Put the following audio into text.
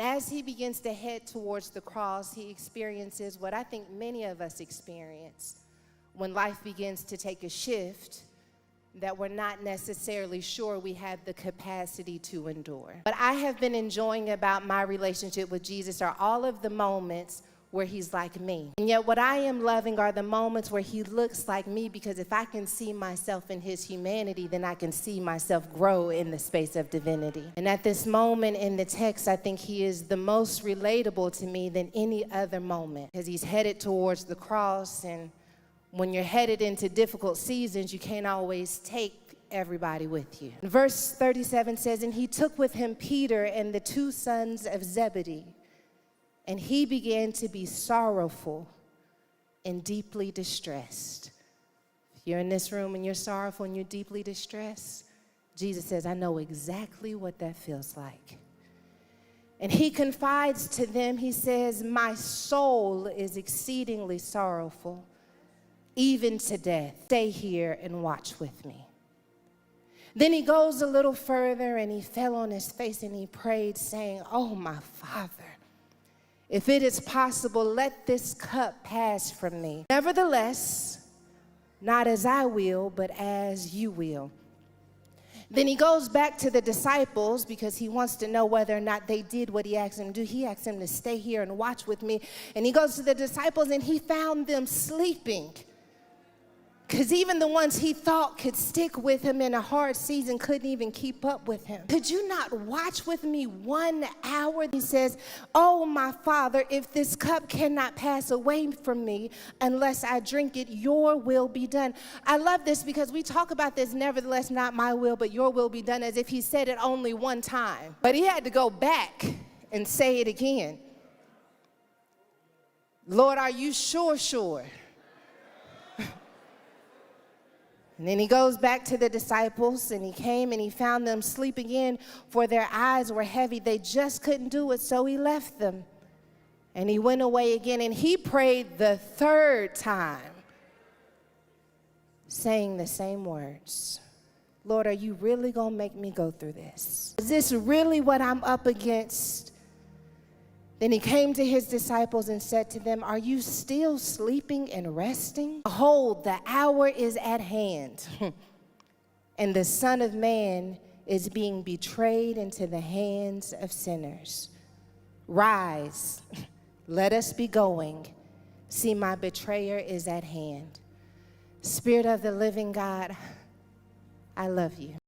And as he begins to head towards the cross, he experiences what I think many of us experience when life begins to take a shift that we're not necessarily sure we have the capacity to endure. What I have been enjoying about my relationship with Jesus are all of the moments where he's like me. And yet what I am loving are the moments where he looks like me, because if I can see myself in his humanity, then I can see myself grow in the space of divinity. And at this moment in the text, I think he is the most relatable to me than any other moment, because he's headed towards the cross, and when you're headed into difficult seasons, you can't always take everybody with you. Verse 37 says, and he took with him Peter and the two sons of Zebedee, and he began to be sorrowful and deeply distressed. If you're in this room and you're sorrowful and you're deeply distressed, Jesus says, I know exactly what that feels like. And he confides to them, he says, my soul is exceedingly sorrowful, even to death. Stay here and watch with me. Then he goes a little further and he fell on his face and he prayed, saying, oh, my Father, if it is possible, let this cup pass from me. Nevertheless, not as I will, but as you will. Then he goes back to the disciples because he wants to know whether or not they did what he asked them to do. He asked them to stay here and watch with me. And he goes to the disciples and he found them sleeping, because even the ones he thought could stick with him in a hard season couldn't even keep up with him. Could you not watch with me 1 hour? He says, oh, my Father, if this cup cannot pass away from me unless I drink it, your will be done. I love this because we talk about this, nevertheless, not my will, but your will be done, as if he said it only one time. But he had to go back and say it again. Lord, are you sure? And then he goes back to the disciples, and he came and he found them sleeping in, for their eyes were heavy. They just couldn't do it, so he left them. And he went away again, and he prayed the third time, saying the same words. Lord, are you really going to make me go through this? Is this really what I'm up against? Then he came to his disciples and said to them, are you still sleeping and resting? Behold, the hour is at hand, and the Son of Man is being betrayed into the hands of sinners. Rise, let us be going. See, my betrayer is at hand. Spirit of the living God, I love you.